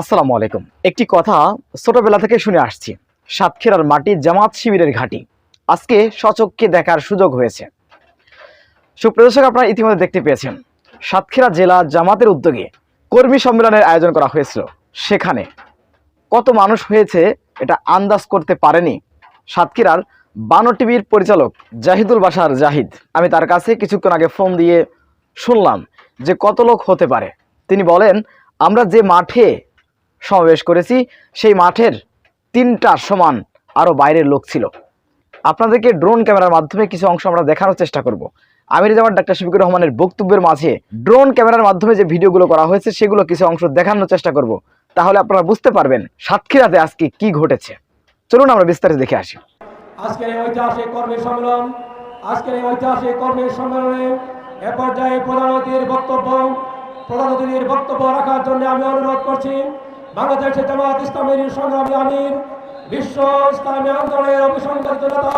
আসসালামু আলাইকুম। একটি কথা ছোটবেলা থেকে শুনে আসছি, সাতক্ষীরার মাটি জামাত শিবিরের ঘাঁটি। আজকে স্বচক্ষে দেখার সুযোগ হয়েছে। সুপ্রিয় দর্শক, আপনারা ইতিমধ্যে দেখতে পেয়েছেন সাতক্ষীরা জেলা জামাতের উদ্যোগে কর্মী সম্মেলনের আয়োজন করা হয়েছিল। সেখানে কত মানুষ হয়েছে এটা আন্দাজ করতে পারেনি সাতক্ষীরার বানো টিভির পরিচালক জাহিদুল বাশার জাহিদ। আমি তার কাছে কিছুক্ষণ আগে ফোন দিয়ে শুনলাম যে কত লোক হতে পারে। তিনি বলেন, আমরা যে মাঠে সমাবেশ করেছি সেই মাঠের 3টার সমান আরও বাইরের লোক ছিল। আপনাদেরকে ড্রোন ক্যামেরার মাধ্যমে কিছু অংশ আমরা দেখানোর চেষ্টা করব। আমির জামাত ডাক্তার শফিকুর রহমানের বক্তব্যের মাঝে ড্রোন ক্যামেরার মাধ্যমে যে ভিডিওগুলো করা হয়েছে সেগুলো কিছু অংশ দেখানোর চেষ্টা করব। তাহলে আপনারা বুঝতে পারবেন সাতক্ষীরাতে আজকে কি ঘটেছে। চলুন আমরা বিস্তারিত দেখে আসি। আজকের এই ঐতিহাসিক কর্মী সম্মেলনে এ পর্যায়ে প্রধান অতিথির বক্তব্য রাখার জন্য আমি অনুরোধ করছি বাংলাদেশের জামাত ইসলামীর সংগ্রামী আমির, বিশ্ব ইসলামী আন্দোলনের অভিসংবাদিত নেতা,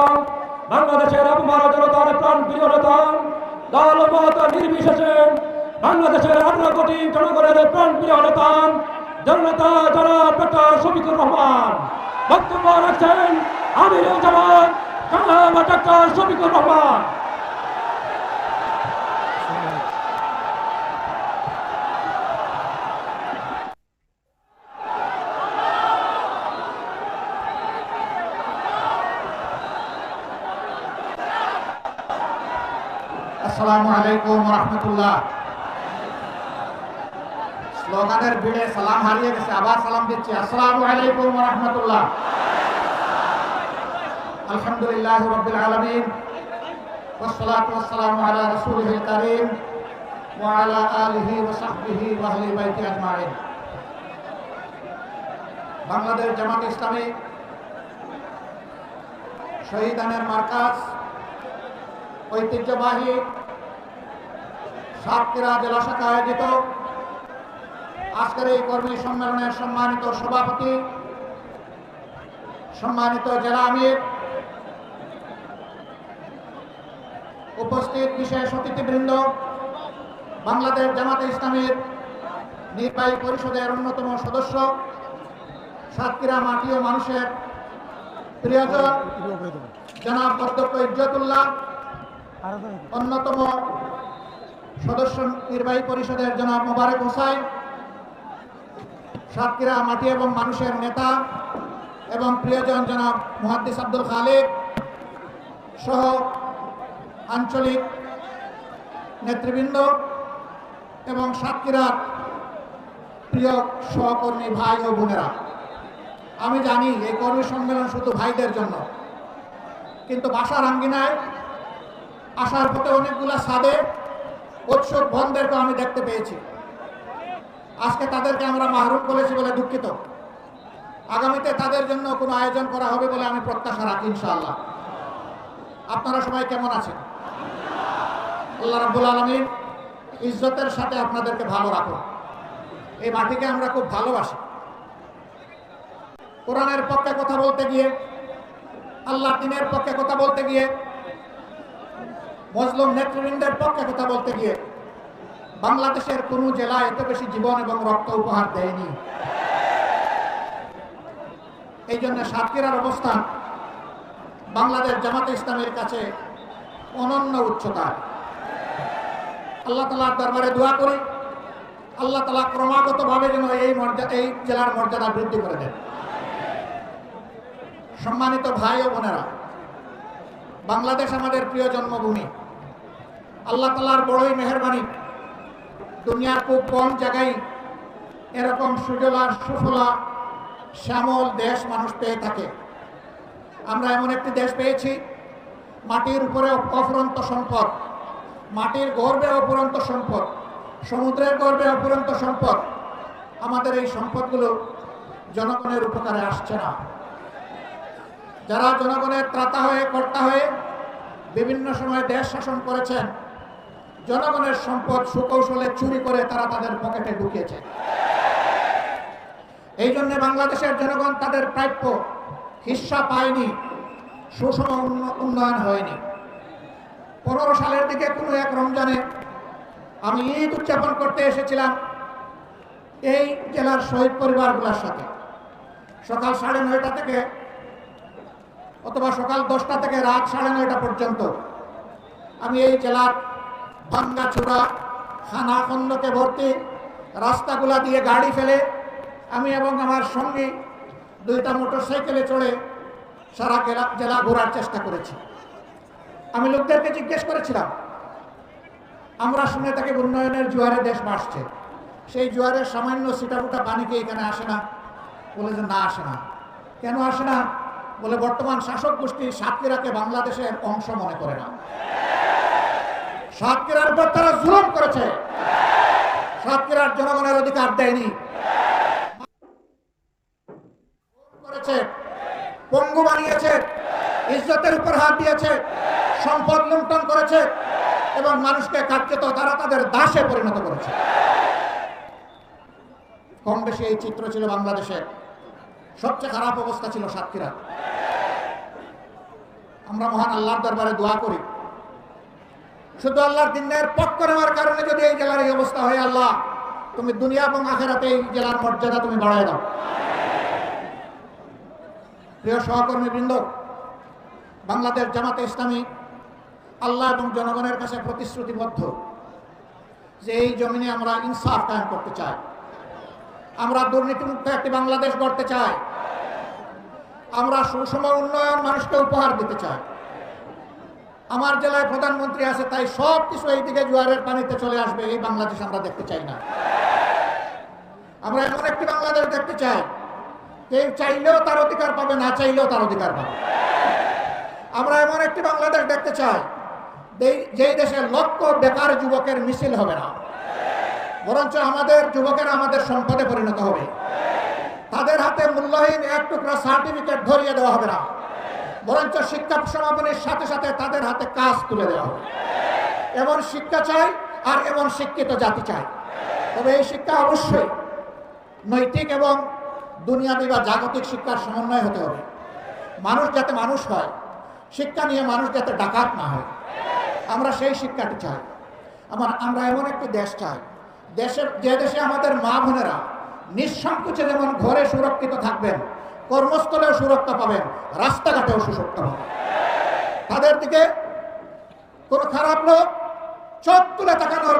বাংলাদেশের অপমান জনতার প্রাণ প্রিয় নেতা, দল মত নির্বিশেষে বাংলাদেশের 18 কোটি জনগণের প্রাণ প্রিয় নেতা জননেতা জনাব ডক্টর শফিকুর রহমান বক্তব্য রাখছেন। আমির জামাত জনাব ডক্টর শফিকুর রহমান। আসসালামু আলাইকুম ওয়া রাহমাতুল্লাহ। স্লোগানের ভিড়ে সালাম হারিয়ে গেছে, আবার সালাম দিচ্ছি। আসসালামু আলাইকুম ওয়া রাহমাতুল্লাহ। আলহামদুলিল্লাহি রাব্বিল আলামিন ওয়াসসালাতু ওয়াসসালামু আলা রাসূলিল কারীম ওয়া আলা আলিহি ওয়া সাহবিহি ওয়া আহলি বাইতি আজমাইন। বাংলাদেশ জামাত ইসলামী শহীদানের মার্কাজ ঐতিহ্যবাহী সাতক্ষীরা জেলা শাখা আয়োজিত আজকের এই কর্মী সম্মেলনের সম্মানিত সভাপতি, সম্মানিত জেলা আমির, উপস্থিত বিশেষ অতিথিবৃন্দ, বাংলাদেশ জামাতে ইসলামীর নির্বাহী পরিষদের অন্যতম সদস্য, সাতক্ষীরা মাটি ও মানুষের প্রিয়জন জনাব অধ্যক্ষ ইজ্জতুল্লাহ, অন্যতম সদস্য নির্বাহী পরিষদের জনাব মোবারক হোসাইন, সাতক্ষীরা মাটি এবং মানুষের নেতা এবং প্রিয়জন জনাব মুহাদ্দিস আব্দুল খালেক সহ আঞ্চলিক নেতৃবৃন্দ এবং সাতক্ষীরার প্রিয় সহকর্মী ভাই ও বোনেরা, আমি জানি এই কর্মী সম্মেলন শুধু ভাইদের জন্য, কিন্তু বাসার আঙ্গিনায় আসার পথে অনেকগুলা সাদে উৎসুক বোনদেরকে আমি দেখতে পেয়েছি। আজকে তাদেরকে আমরা মাহরুম করেছি বলে দুঃখিত। আগামীতে তাদের জন্য কোনো আয়োজন করা হবে বলে আমি প্রত্যাশা রাখি ইনশাআল্লাহ। আপনারা সবাই কেমন আছেন? আল্লাহ রাব্বুল আলামিন ইজ্জতের সাথে আপনাদেরকে ভালো রাখুন। এই মাটিকে আমরা খুব ভালোবাসি। কোরআনের পক্ষে কথা বলতে গিয়ে, আল্লাহর দ্বীনের পক্ষে কথা বলতে গিয়ে, মুসলিম নেতৃবৃন্দের পক্ষে কথা বলতে গিয়ে বাংলাদেশের কোন জেলা এত বেশি জীবন এবং রক্ত উপহার দেয়নি। এই জন্য সাতক্ষীরার অবস্থান বাংলাদেশ জামাতে ইসলামের কাছে অনন্য উচ্চতা। আল্লাহ তাআলার দরবারে দোয়া করি, আল্লাহ তাআলা ক্রমাগতভাবে যেন এই জেলার মর্যাদা বৃদ্ধি করে দেন। সম্মানিত ভাই ও বোনেরা, বাংলাদেশ আমাদের প্রিয় জন্মভূমি। আল্লাহ তাআলার বড়ই মেহেরবানি, দুনিয়ার খুব কম জায়গায় এরকম সুজলা সুফলা শ্যামল দেশ মানুষ পেয়ে থাকে। আমরা এমন একটি দেশ পেয়েছি, মাটির উপরে অফুরন্ত সম্পদ, মাটির গর্বে অফুরন্ত সম্পদ, সমুদ্রের গর্বে অফুরন্ত সম্পদ। আমাদের এই সম্পদগুলো জনগণের উপকারে আসছে না। যারা জনগণের ত্রাতা হয়ে কর্তা হয়ে বিভিন্ন সময় দেশ শাসন করেছেন, জনগণের সম্পদ সুকৌশলে চুরি করে তারা তাদের পকেটে ঢুকিয়েছে। এই জন্য বাংলাদেশের জনগণ তাদের প্রাপ্য হিস্সা পায়নি, সুষম উন্নয়ন হয়নি। 15 সালের দিকে কোনো এক রমজানে আমি ঈদ উদযাপন করতে এসেছিলাম। এই জেলার শহীদ পরিবারগুলোর সাথে সকাল 9:30 থেকে অথবা সকাল 10টা থেকে রাত 9:30 পর্যন্ত আমি এই জেলার ভাঙ্গাচোরা খানাখন্দকে ভর্তি রাস্তাগুলা দিয়ে গাড়ি ফেলে আমি এবং আমার সঙ্গী 2টা মোটরসাইকেলে চড়ে সারা জেলা ঘোরার চেষ্টা করেছি। আমি লোকদেরকে জিজ্ঞেস করেছিলাম, আমরা শুনে থাকি উন্নয়নের জোয়ারে দেশ ভাসছে, সেই জোয়ারের সামান্য ছিটাফোঁটা পানি কি এখানে আসে না? বলে যে না, আসে না। কেন আসে না? বলে বর্তমান শাসক গোষ্ঠী সাতক্ষীরাকে বাংলাদেশের অংশ মনে করে না। সাতক্ষীরার উপর তারা জুলুম করেছে, সাতক্ষীরার জনগণের অধিকার দেয়নি, করেছে, পঙ্গু বানিয়েছে, ইজ্জতের উপর হাত দিয়েছে, সম্পদ লুণ্ঠন করেছে এবং মানুষকে কার্যত তারা তাদের দাসে পরিণত করেছে। কম বেশি এই চিত্র ছিল বাংলাদেশের। সবচেয়ে খারাপ অবস্থা ছিল সাতক্ষীরা। আমরা মহান আল্লাহর দরবারে দোয়া করি, শুধু আল্লাহর দিনের পক্ষ নেওয়ার কারণে যদি এই জেলার এই অবস্থা হয়, আল্লাহ তুমি দুনিয়া এবং আখিরাতে এই জেলার মর্যাদা তুমি বাড়ায় দাও। প্রিয় সহকর্মী বৃন্দ, বাংলাদেশ জামাতে ইসলামী আল্লাহ এবং জনগণের কাছে প্রতিশ্রুতিবদ্ধ যে এই জমিনে আমরা ইনসাফ কায়েম করতে চাই, আমরা দুর্নীতিমুক্ত একটি বাংলাদেশ গড়তে চাই, আমরা সুষম উন্নয়ন মানুষকে উপহার দিতে চাই। আমার জেলায় প্রধানমন্ত্রী আছে, তাই সব কিছু এইদিকে জোয়ারের পানিতে চলে আসবে, এই বাংলাদেশ আমরা দেখতে চাই না। আমরা এমন একটি বাংলাদেশ দেখতে চাই, কেউ চাইলেও তার অধিকার পাবে, না চাইলেও তার অধিকার পাবে। আমরা এমন একটি বাংলাদেশ দেখতে চাই যেই দেশে লক্ষ বেকার যুবকের মিছিল হবে না, বরঞ্চ আমাদের যুবকেরা আমাদের সম্পদে পরিণত হবে। তাদের হাতে মূল্যহীন এক টুকরা সার্টিফিকেট ধরিয়ে দেওয়া হবে না, বরঞ্চ শিক্ষা সমাপনের সাথে সাথে তাদের হাতে কাজ তুলে দেওয়া হবে। এমন শিক্ষা চাই আর এমন শিক্ষিত জাতি চাই। তবে এই শিক্ষা অবশ্যই নৈতিক এবং দুনিয়াবী বা জাগতিক শিক্ষার সমন্বয় হতে হবে। মানুষ যাতে মানুষ হয়, শিক্ষা নিয়ে মানুষ যাতে ডাকাত না হয়, আমরা সেই শিক্ষাটি চাই। আমরা এমন একটি দেশ চাই, যে দেশে আমাদের মা বোনেরা নিঃসংকোচে যেমন ঘরে সুরক্ষিত থাকবেন, কর্মস্থলেও সুরক্ষা পাবেন, রাস্তাঘাটেও সুরক্ষা পাবেন। তাদের দিকে কোনো খারাপ লোক চোখ তুলে তাকানোর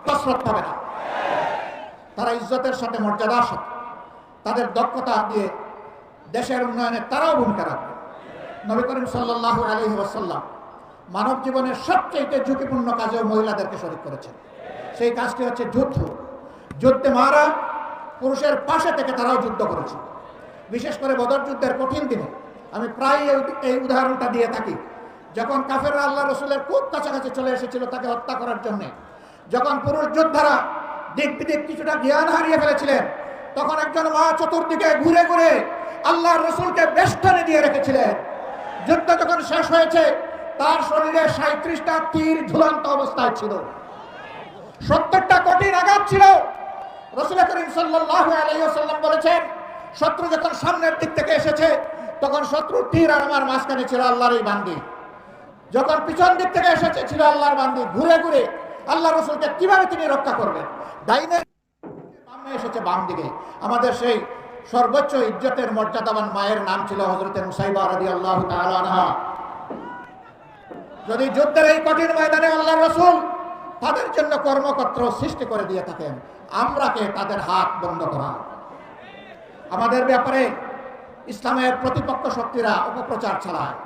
কসরত পাবে না। তারা ইজ্জতের সাথে, মর্যাদার সাথে, তাদের দক্ষতা দিয়ে দেশের উন্নয়নে তারাও ভূমিকা রাখবে। নবী করিম সাল্লাল্লাহু আলাইহি ওয়াসাল্লাম মানব জীবনের সবচেয়ে ঝুঁকিপূর্ণ কাজেও মহিলাদেরকে শরীক করেছেন। সেই কাজটি হচ্ছে যুদ্ধ। যুদ্ধে মারা পুরুষের পাশে থেকে তারাও যুদ্ধ করেছে। বিশেষ করে বদর যুদ্ধের কঠিন দিনে আমি প্রায় এই উদাহরণটা দিয়ে থাকি। যখন কাফেররা আল্লাহ রসুলের খুব কাছাকাছি চলে এসেছিল তাকে হত্যা করার জন্য, যখন পুরুষ যোদ্ধারা দিক বিদিক কিছুটা জ্ঞান হারিয়ে ফেলেছিলেন, তখন একজন মা চতুর্দিকে ঘুরে ঘুরে আল্লাহর রসুলকে বেষ্টনে দিয়ে রেখেছিলেন। যুদ্ধ যখন শেষ হয়েছে, তার শরীরে 37টা তীর ঝুলন্ত অবস্থায় ছিল, 70টা কঠিন আঘাত ছিল। রাসূল করিম সাল্লাল্লাহু আলাইহি ওয়াসাল্লাম বলেছেন, শত্রু যখন সামনের দিক থেকে এসেছে, তখন শত্রুর তীর আর আমার মাঝখানে ছিল আল্লাহর এই বান্দি। যখন পিছন দিক থেকে এসেছে, ছিল আল্লাহর বান্দি। ঘুরে ঘুরে আল্লাহ রসুলকে কিভাবে তিনি রক্ষা করবেন? ডাইনে বামে এসেছে, বাম দিকে। আমাদের সেই সর্বোচ্চ ইজ্জতের মর্যাদাবান মায়ের নাম ছিল হযরতে মুসাইবা রাদিয়াল্লাহু তাআলা আনহা। যদি যুদ্ধের এই কঠিন ময়দানে আল্লাহর রাসূল তাদের জন্য কর্মক্ষেত্র সৃষ্টি করে দিয়ে থাকেন, আমরা কে তাদের হাত বন্ধ করা? আমাদের ব্যাপারে ইসলামের প্রতিপক্ষ শক্তিরা অপপ্রচার চালায়।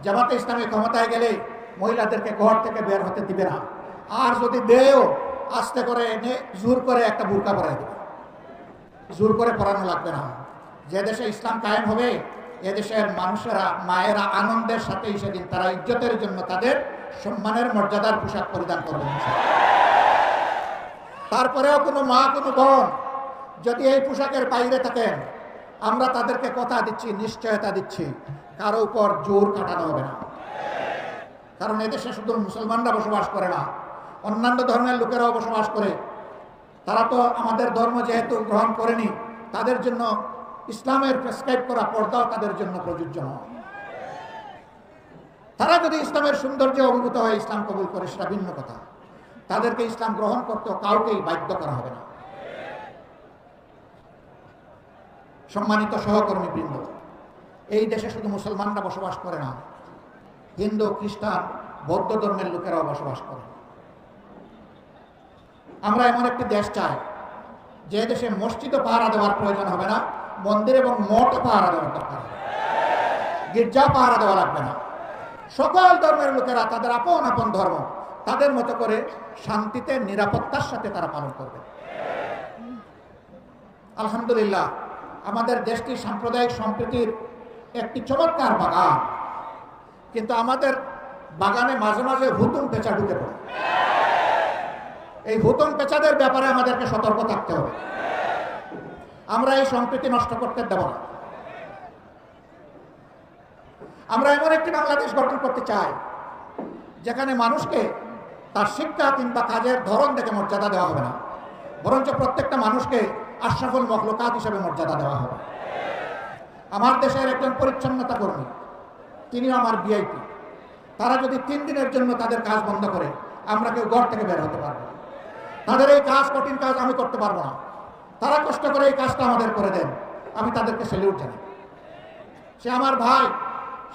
জামাতে ইসলামী ক্ষমতায় গেলে মহিলাদেরকে ঘর থেকে বের হতে দিবে না, আর যদি দেয়ও আস্তে করে এনে জোর করে একটা বুরকা পরাই দেবে। জোর করে পরানো লাগবে না। যে দেশে ইসলাম কায়েম হবে, এদেশের মানুষেরা, মায়েরা আনন্দের সাথে সেদিন তারা ইজ্জতের জন্য তাদের সম্মানের মর্যাদার পোশাক পরিধান করবে। তারপরেও কোনো মা, কোনো বোন যদি এই পোশাকের বাইরে থাকেন, আমরা তাদেরকে কথা দিচ্ছি, নিশ্চয়তা দিচ্ছি, কারো উপর জোর কাটানো হবে না। কারণ এদেশে শুধু মুসলমানরা বসবাস করে না, অন্যান্য ধর্মের লোকেরাও বসবাস করে। তারা তো আমাদের ধর্ম যেহেতু গ্রহণ করেনি, তাদের জন্য ইসলামের প্রেসক্রাইব করা পর্দাও তাদের জন্য প্রযোজ্য নয়। তারা যদি ইসলামের সৌন্দর্য অভিভূত হয়ে ইসলাম কবুল করে, সেটা ভিন্ন কথা। তাদেরকে ইসলাম গ্রহণ করতে কাউকেই বাধ্য করা হবে না। সম্মানিত সহকর্মীবৃন্দ, এই দেশে শুধু মুসলমানরা বসবাস করে না, হিন্দু, খ্রিস্টান, বৌদ্ধ ধর্মের লোকেরাও বসবাস করে। আমরা এমন একটি দেশ চাই যে দেশে মসজিদও পাহারা দেওয়ার প্রয়োজন হবে না, মন্দির এবং মঠও পাহারা দেওয়ার দরকার, গির্জা পাহারা দেওয়া লাগবে না। সকল ধর্মের লোকেরা তাদের আপন আপন ধর্ম তাদের মতো করে শান্তিতে নিরাপত্তার সাথে তারা পালন করবে। আলহামদুলিল্লাহ, আমাদের দেশটি সাম্প্রদায়িক সম্প্রীতির একটি চমৎকার বাগান, কিন্তু আমাদের বাগানে মাঝে মাঝে হুতুম পেঁচা ঢুকে পড়ে। এই হুতুম পেঁচাদের ব্যাপারে আমাদেরকে সতর্ক থাকতে হবে। আমরা এই সম্প্রীতি নষ্ট করতে দেব না। আমরা এমন একটি বাংলাদেশ গঠন করতে চাই যেখানে মানুষকে তার শিক্ষা কিংবা কাজের ধরন দেখে মর্যাদা দেওয়া হবে না, বরঞ্চ প্রত্যেকটা মানুষকে আশরাফুল মখলুকাত হিসেবে মর্যাদা দেওয়া হবে। আমার দেশের একজন পরিচ্ছন্নতা কর্মী, তিনিও আমার ভিআইপি। তারা যদি 3 দিনের জন্য তাদের কাজ বন্ধ করে, আমরা কেউ ঘর থেকে বের হতে পারবো না। তাদের এই কাজ, কঠিন কাজ আমি করতে পারবো না। তারা কষ্ট করে এই কাজটা আমাদের করে দেন, আমি তাদেরকে সেলিউট জানাই। সে আমার ভাই,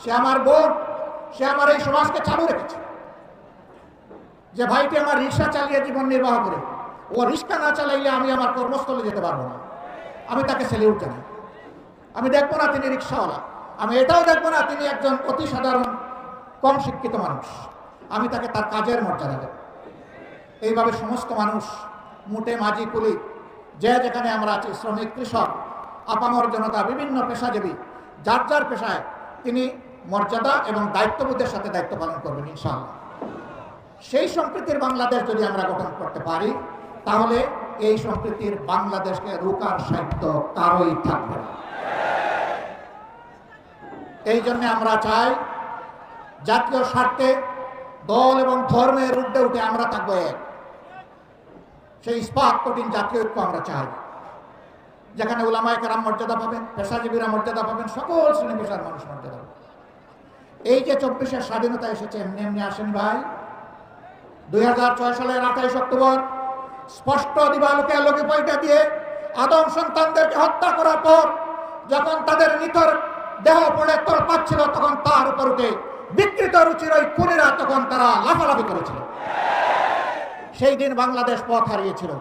সে আমার বোন, সে আমার এই সমাজকে চালু রেখেছে। যে ভাইটি আমার রিক্সা চালিয়ে জীবন নির্বাহ করে, ও রিক্সা না চালাইলে আমি আমার কর্মস্থলে যেতে পারবো না, আমি তাকে সেলিউট জানাই। আমি দেখবো না তিনি রিক্সাওয়ালা, আমি এটাও দেখবো না তিনি একজন অতি সাধারণ কম শিক্ষিত মানুষ, আমি তাকে তার কাজের মর্যাদা দেব। এইভাবে সমস্ত মানুষ, মুটে মাঝি কুলি, যে যেখানে আমরা আছি, শ্রমিক, কৃষক, আপামর জনতা, বিভিন্ন পেশাজীবী, যার যার পেশায় তিনি মর্যাদা এবং দায়িত্ববোধের সাথে দায়িত্ব পালন করবেন ইনশাআল্লাহ। সেই সম্প্রীতির বাংলাদেশ যদি আমরা গঠন করতে পারি, তাহলে এই সম্প্রীতির বাংলাদেশকে রোকার সাহিত্য কারোই থাকবে না। এই জন্য আমরা চাই জাতীয় স্বার্থে দল এবং ধর্মের ঊর্ধ্বে উঠে আমরা থাকবো এক। সেই ইস্পাত কঠিন জাতীয় ঐক্য আমরা চাই, যেখানে উলামায়ে কেরাম মর্যাদা পাবেন, পেশাজীবীরা মর্যাদা পাবেন, সকল শ্রেণী পেশার মানুষ মর্যাদা পাবেন। এই যে 24-এর স্বাধীনতা এসেছে এমনি এমনি আসেন ভাই। 2006 সালের 28 অক্টোবর স্পষ্ট দিবালোকে লোকে পয়টা দিয়ে আদম সন্তানদেরকে হত্যা করার পর যখন তাদের নিথর দেহ পড়ে তোর পাচ্ছিল, তখন তার উপর উঠে বিকৃত রুচির ওই খুনিরা তখন তারা লাফালাফি করেছিল। সেই দিন বাংলাদেশ পথ হারিয়েছিল।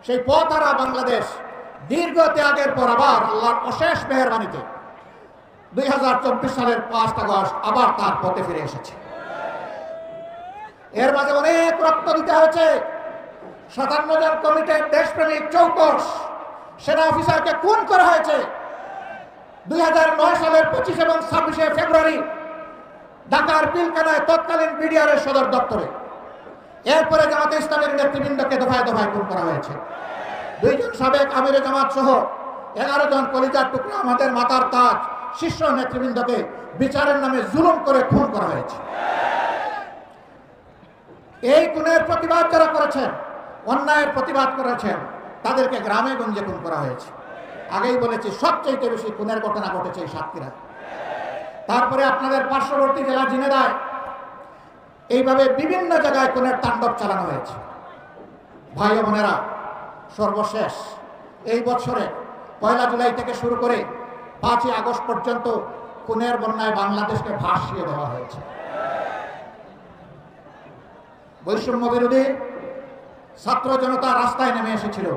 সেই পথ হারা বাংলাদেশ দীর্ঘ ত্যাগের পর আবার আল্লাহর অশেষ মেহেরবানিতে 2024 সালের 5 আগস্ট আবার তার পথে ফিরে এসেছে। এর মাঝে অনেক রক্ত দিতে হয়েছে। 57 জন কমিটির দেশপ্রেমিক চৌকস সেনা অফিসারকে খুন করা হয়েছে 2009 সালের 25 এবং 26 ফেব্রুয়ারি ঢাকার পিলখানায় তৎকালীন বিডিআরের সদর দপ্তরে। এরপরে জামাতে ইসলামের নেতৃবৃন্দকে দফায় দফায় খুন করা হয়েছে। 2 জন সাবেক আমিরে জামাত সহ 11 জন কলিজার টুকরা আমাদের মাথার তাজ শীর্ষ নেতৃবৃন্দকে বিচারের নামে জুলুম করে খুন করা হয়েছে। এই খুনের প্রতিবাদ যারা করেছেন, অন্যায়ের প্রতিবাদ করেছেন, তাদেরকে গ্রামে গঞ্জে খুন করা হয়েছে। আগেই বলেছি, সবচেয়ে বেশি খুনের ঘটনা ঘটেছে এই সাতক্ষীরা। তারপরে আপনাদের পার্শ্ববর্তী জেলা ঝিনাইদহ, এইভাবে বিভিন্ন জায়গায় খুনের তাণ্ডব চালানো হয়েছে। ভাই ও বোনেরা, সর্বশেষ এই বছরে 1 জুলাই থেকে শুরু করে 5 আগস্ট পর্যন্ত খুনের বন্যায় বাংলাদেশকে ভাসিয়ে দেওয়া হয়েছে। বৈষম্য বিরোধী ছাত্র জনতা রাস্তায় নেমে এসেছিল।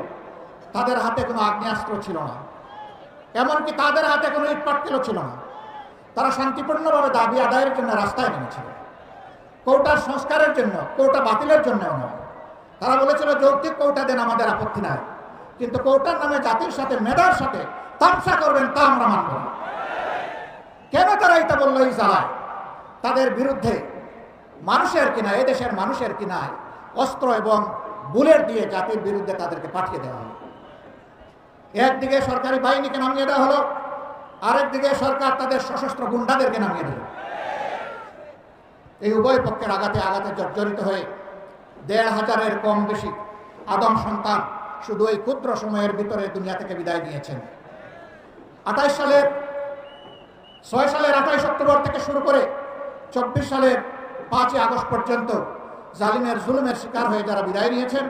তাদের হাতে কোনো আগ্নেয়াস্ত্র ছিল না, এমনকি তাদের হাতে কোনো ইটপাটকেলও ছিল না। তারা শান্তিপূর্ণভাবে দাবি আদায়ের জন্য রাস্তায় নেমেছিল। কোটার সংস্কারের জন্য, কোটা বাতিলের জন্যও নয়। তারা বলেছিল যৌক্তিক কোটা দেন, আমাদের আপত্তি নাই, কিন্তু কোটার নামে জাতির সাথে, মেধার সাথে তামসা করবেন, তা আমরা মানব না। কেন তারা এটা বললো? এই জ্বালায় তাদের বিরুদ্ধে মানুষের কিনা, এদেশের মানুষের কিনায় অস্ত্র এবং বুলেট দিয়ে জাতির বিরুদ্ধে তাদেরকে পাঠিয়ে দেওয়া হলো। একদিকে সরকারি বাহিনীকে নামিয়ে দেওয়া হলো, আরেকদিকে সরকার তাদের সশস্ত্র গুন্ডাদেরকে নামিয়ে দিল। এই উভয় পক্ষের আঘাতে আঘাতে জর্জরিত হয়ে 1,500-এর কম বেশি আদম সন্তান শুধু এই ক্ষুদ্র সময়ের ভিতরে দুনিয়া থেকে বিদায় নিয়েছেন। 6 সালের 28 অক্টোবর থেকে শুরু করে 24 সালের 5 আগস্ট পর্যন্ত জালিমের জুলুমের শিকার হয়ে যারা বিদায় নিয়েছেন,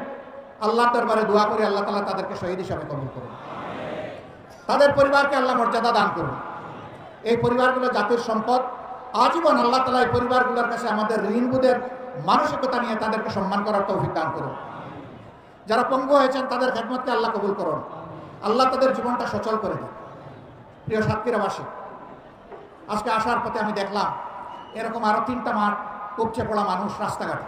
আল্লাহ দরবারে দোয়া করে আল্লাহ তাআলা তাদেরকে শহীদ হিসাবে কবুল করুন। তাদের পরিবারকে আল্লাহ মর্যাদা দান করুন। এই পরিবারগুলো জাতির সম্পদ। আজীবন আল্লাহ তাআলা এই পরিবারগুলোর কাছে আমাদের ঋণবোধের মানসিকতা নিয়ে তাদেরকে সম্মান করার তৌফিক দান করুন। যারা পঙ্গু হয়েছেন তাদের খেদমতকে আল্লাহ কবুল করুন। আল্লাহ তাদের জীবনটা সচল করে দিন। প্রিয় সাতক্ষীরাবাসী, আজকে আসার পথে আমি দেখলাম এরকম আরো 3টা মাঠ উপচে পড়া মানুষ রাস্তাঘাটে।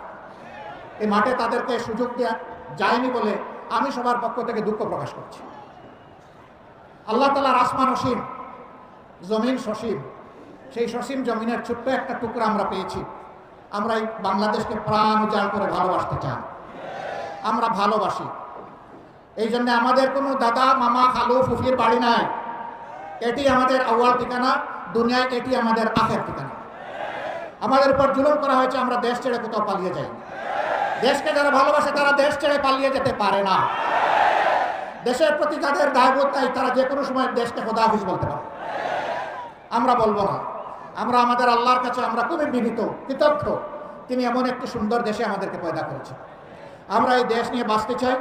এই মাঠে তাদেরকে সুযোগ দেওয়া যায়নি বলে আমি সবার পক্ষ থেকে দুঃখ প্রকাশ করছি। আল্লাহ তাআলার আসমান অসীম, জমিন সসীম। সেই সসীম জমিনের ছোট্ট একটা টুকরা আমরা পেয়েছি। আমরা এই বাংলাদেশকে প্রাণ উজাড় করে ভালোবাসতে চাই। আমরা ভালোবাসি। এই জন্য আমাদের কোনো দাদা, মামা, খালু, ফুফির বাড়ি নাই। এটি আমাদের আউয়াল ঠিকানা, দুনিয়ায় এটি আমাদের আখের ঠিকানা। আমাদের উপর জুলুম করা হয়েছে, আমরা দেশ ছেড়ে কোথাও পালিয়ে যাই। দেশকে যারা ভালোবাসে তারা দেশ ছেড়ে পালিয়ে যেতে পারে না। দেশের প্রতি যাদের দায়বোধ তাই তারা যে কোনো সময় দেশকে খোদা হাফিজ বলতে পারে। আমরা বলবো না। আমরা আমাদের আল্লাহর কাছে আমরা খুবই বিনীত, কৃতজ্ঞ। তিনি এমন একটি সুন্দর দেশে আমাদেরকে পয়দা করেছেন। আমরা এই দেশ নিয়ে বাঁচতে চাই,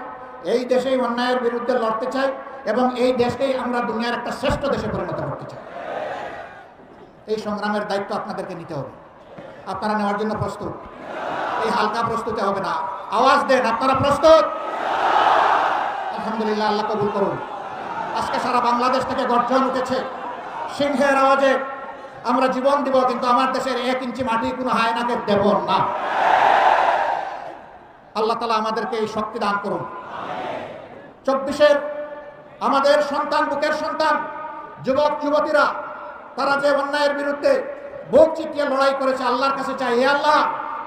এই দেশেই অন্যায়ের বিরুদ্ধে লড়তে চাই এবং এই দেশকেই আমরা দুনিয়ার একটা শ্রেষ্ঠ দেশে পরিণত করতে চাই। এই সংগ্রামের দায়িত্ব আপনাদেরকে নিতে হবে। আপনারা নেওয়ার জন্য প্রস্তুত? এই হালকা প্রস্তুতি হবে না। আওয়াজ দেন, আপনারা প্রস্তুত? আলহামদুলিল্লাহ, আল্লাহ কবুল করুন। আজকে সারা বাংলাদেশ থেকে গর্জন উঠেছে সিংহের আওয়াজে। আমরা জীবন দিব, কিন্তু আমার দেশের 1 ইঞ্চি মাটি কোনো হায়নাকে দেব না। আল্লাহ তাআলা আমাদেরকে এই শক্তি দান করুন। 24-এর আমাদের সন্তান, বুকের সন্তান, যুবক যুবতীরা তারা যে অন্যায়ের বিরুদ্ধে বুক চিতিয়ে লড়াই করেছে, আল্লাহর কাছে চাই, হে আল্লাহ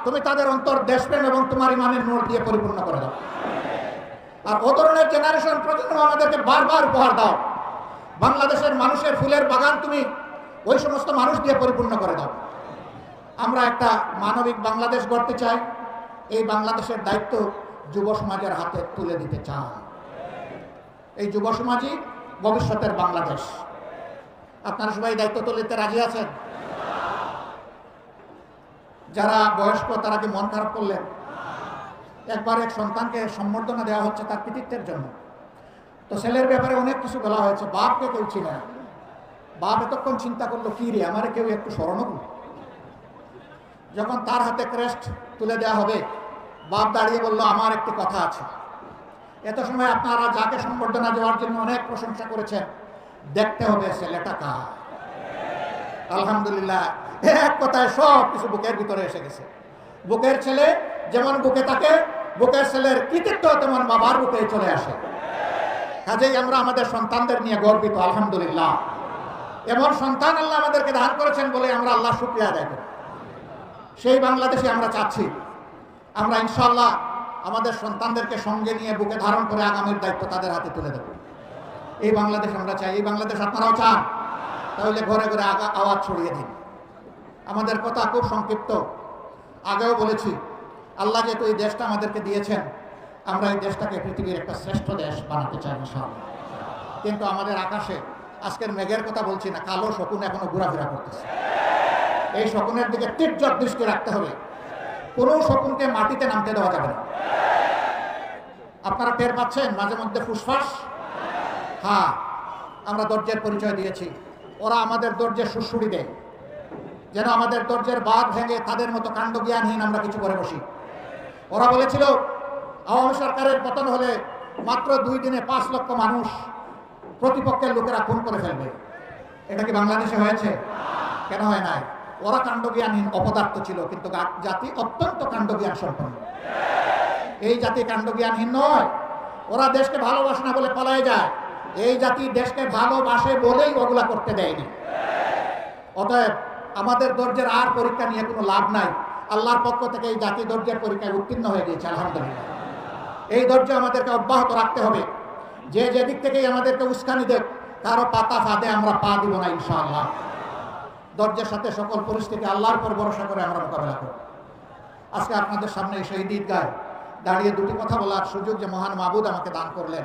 তুমি তাদের অন্তর দেশপ্রেম এবং তোমার ইমানের নূর দিয়ে পরিপূর্ণ করে দাও। আর ও ধরনের জেনারেশন প্রজন্ম আমাদেরকে বারবার উপহার দাও। বাংলাদেশের মানুষের ফুলের বাগান তুমি ওই সমস্ত মানুষ দিয়ে পরিপূর্ণ করে দাও। আমরা একটা মানবিক বাংলাদেশ গড়তে চাই। এই বাংলাদেশের দায়িত্ব যুব সমাজের হাতে তুলে দিতে চাই। এই যুব সমাজই ভবিষ্যতের বাংলাদেশ। আপনারা সবাই দায়িত্ব তুলতে রাজি আছেন? যারা বয়স্ক তারা কি মন খারাপ করলেন? একবার এক সন্তানকে সম্বর্ধনা দেওয়া হচ্ছে তার কৃতিত্বের জন্য। তো ছেলের ব্যাপারে অনেক কিছু বলা হয়েছে। বাপকে কেউ ছিল না। বাপ এতক্ষণ চিন্তা করলো, কি রে আমারে কেউ একটু স্মরণও করল। যখন তার হাতে ক্রেস্ট তুলে দেওয়া হবে, বাপ দাঁড়িয়ে বলল, আমার একটি কথা আছে। এত সময় আপনারা যাকে সম্বর্ধনা দেওয়ার জন্য অনেক প্রশংসা করেছেন, দেখতে হবে ছেলেটা কার। আলহামদুলিল্লাহ, এক কথায় সব কিছু বুকের ভিতরে এসে গেছে। বুকের ছেলে যেমন বুকে থাকে, বুকের ছেলের কৃতিত্ব তেমন বাবার বুকে চলে আসে। কাজেই আমরা আমাদের সন্তানদের নিয়ে গর্বিত। আলহামদুলিল্লাহ, এমন সন্তান আল্লাহ আমাদেরকে দান করেছেন বলে আমরা আল্লাহ শুকরিয়া আদায় করি। সেই বাংলাদেশে আমরা চাচ্ছি। আমরা ইনশাআল্লাহ আমাদের সন্তানদেরকে সঙ্গে নিয়ে বুকে ধারণ করে আগামীর দায়িত্ব তাদের হাতে তুলে দেব। এই বাংলাদেশ আমরা চাই। এই বাংলাদেশ আপনারাও চান? তাহলে ঘরে ঘরে আওয়াজ ছড়িয়ে দিন। আমাদের কথা খুব সংক্ষিপ্ত। আগেও বলেছি, আল্লাহ যেহেতু এই দেশটা আমাদেরকে দিয়েছেন, আমরা এই দেশটাকে পৃথিবীর একটা শ্রেষ্ঠ দেশ বানাতে চাই ইনশাআল্লাহ। কিন্তু আমাদের আকাশে আজকের মেঘের কথা বলছি না, কালো শকুন এখনো ঘোরাফেরা করতেছে। এই শকুনের দিকে তীর্যক দৃষ্টি রাখতে হবে। কোনো শকুনকে মাটিতে নামতে দেওয়া যাবে না। আপনারা টের পাচ্ছেন মাঝে মধ্যে ফুসফাস? হ্যাঁ, আমরা দরজের পরিচয় দিয়েছি। ওরা আমাদের দরজের সুড়সুড়ি দেয়, যেন আমাদের দরজের বাঁধ ভেঙে তাদের মতো কাণ্ডজ্ঞানহীন আমরা কিছু করে বসি। ওরা বলেছিল আওয়ামী সরকারের পতন হলে মাত্র 2 দিনে 5 লক্ষ মানুষ প্রতিপক্ষের লোকেরা খুন করে ফেলবে। এটা কি বাংলাদেশে হয়েছে? কেন হয় নাই? ওরা কাণ্ডজ্ঞানহীন অপদার্থ ছিল, কিন্তু জাতি অত্যন্ত কাণ্ডজ্ঞান সম্পন্ন। এই জাতি কাণ্ডজ্ঞানহীন নয়। ওরা দেশকে ভালোবাসে না বলে পালায় যায়। এই জাতি দেশকে ভালোবাসে বলেই ওগুলা করতে দেয়নি। অতএব আমাদের দরজের আর পরীক্ষা নিয়ে কোনো লাভ নাই। আল্লাহর পক্ষ থেকে এই জাতি দরজের পরীক্ষায় উত্তীর্ণ হয়ে গিয়েছে আলহামদুলিল্লাহ। এই ধৈর্য আমাদেরকে অব্যাহত রাখতে হবে। যে যেদিক থেকেই আমাদেরকে উস্কানি দেব, কারো পাতা ফাঁদে আমরা পা দিব না ইনশাআল্লাহ। ধৈর্যের সাথে সকল পরিস্থিতি আল্লাহর উপর ভরসা করে আমরা মোকাবেলা করব। আজকে আপনাদের সামনে এই শহীদ ঈদগায় দাঁড়িয়ে 2টি কথা বলার সুযোগ যে মহান মাবুদ আমাকে দান করলেন,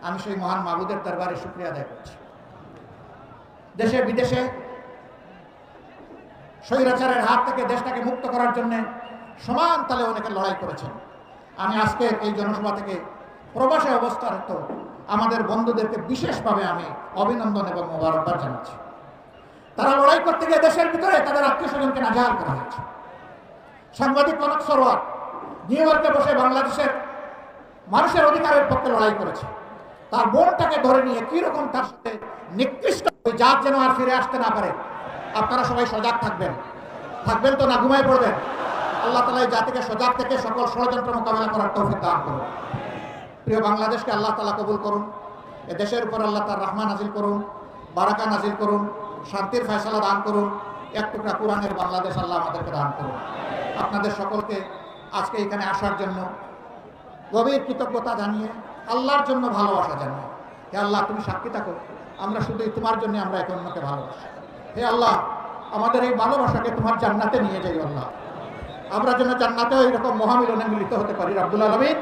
আমি সেই মহান মাবুদের দরবারে শুকরিয়া আদায় করছি। দেশে বিদেশে স্বৈরাচারের হাত থেকে দেশটাকে মুক্ত করার জন্য সমান তালে অনেকে লড়াই করেছেন। আমি আজকে এই জনসভা থেকে প্রবাসে অবস্থারত আমাদের বন্ধুদেরকে বিশেষভাবে আমি অভিনন্দন এবং মোবারকবাদ জানাচ্ছি। তারা লড়াই করতে গিয়ে দেশের ভিতরে তাদের আত্মীয় স্বজনকে নাজেহাল করা হয়েছে। সাংবাদিক কনক সরোয়ার নিউ ইয়র্কে বসে বাংলাদেশের মানুষের অধিকারের পক্ষে লড়াই করেছে। তার বোনটাকে ধরে নিয়ে কিরকম তার সাথে নিকৃষ্ট ওই জাত যেন আর ফিরে আসতে না পারে। আপনারা সবাই সজাগ থাকবেন তো না ঘুমায় পড়বেন? আল্লাহ তাআলা এই জাতিকে সজাগ থেকে সকল ষড়যন্ত্র মোকাবেলা করার তৌফিক দান করুন। প্রিয় বাংলাদেশকে আল্লাহ তাআলা কবুল করুন। এ দেশের উপর আল্লাহ তার রহমত নাজিল করুন, বারাকা নাজিল করুন, শান্তির ফয়সালা দান করুন। এক টুকরা কোরআনের বাংলাদেশ আল্লাহ আমাদেরকে দান করুন। আপনাদের সকলকে আজকে এখানে আসার জন্য গভীর কৃতজ্ঞতা জানিয়ে, আল্লাহর জন্য ভালোবাসা জানিয়ে, হে আল্লাহ তুমি সাক্ষী থাকো, আমরা শুধুই তোমার জন্য আমরা একে অন্যকে ভালোবাসি। হে আল্লাহ আমাদের এই ভালোবাসাকে তোমার জান্নাতে নিয়ে যাই আল্লাহ। আমরা যেন জান্নাতেও এইরকম মহামিলনে মিলিত হতে পারি রব্বুল আলামিন।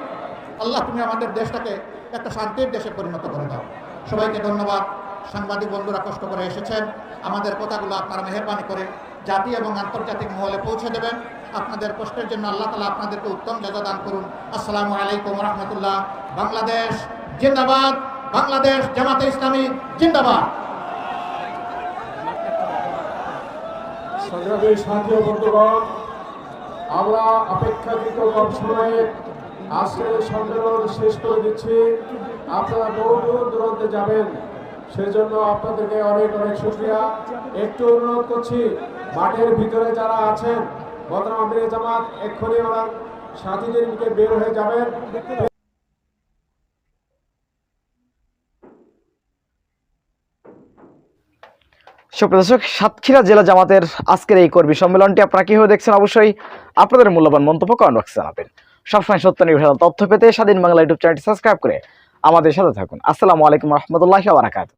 আল্লাহ তুমি আমাদের দেশটাকে একটা শান্তির দেশে পরিণত করে দাও। সবাইকে ধন্যবাদ। সাংবাদিক বন্ধুরা কষ্ট করে এসেছেন, আমাদের কথাগুলো আপনারা মেহেরবানি করে জাতি এবং আন্তর্জাতিক মহলে পৌঁছে দেবেন। আপনাদের কষ্টের জন্য আল্লাহ তাআলা আপনাদেরকে উত্তম জাযা দান করুন। আসসালামু আলাইকুম ওয়া রাহমাতুল্লাহ। বাংলাদেশ জিন্দাবাদ, বাংলাদেশ জামাতে ইসলামী জিন্দাবাদ। সংগ্রামী সাথী ও বন্ধুগণ, আমরা অপেক্ষাকৃত কম সময়ে আজকের সম্মেলন শেষ করে দিচ্ছি। আপনারা বহু দূর দূরান্তে যাবেন, সেজন্য আপনাদেরকে অনেক অনেক শুকরিয়া। একটু অনুরোধ করছি, মাঠের ভিতরে যারা আছেন বদনাম আমিরে জামাত এক্ষুনি ওনার সাথীদেরকে বের হয়ে যাবেন। সুপ্রিয় দর্শক, সাতক্ষীরা জেলা জামাতের আজকের এই কর্মী সম্মেলনটি আপনারা কিভাবে দেখছেন অবশ্যই আপনাদের মূল্যবান মন্তব্য কমেন্ট বক্সে জানাবেন। সবসময় সত্য নির্ভর তথ্য পেতে স্বাধীন বাংলা ইউটিউব চ্যানেলটি সাবস্ক্রাইব করে আমাদের সাথে থাকুন। আসসালামু আলাইকুম ওয়া রাহমাতুল্লাহি ওয়া বারাকাতুহু।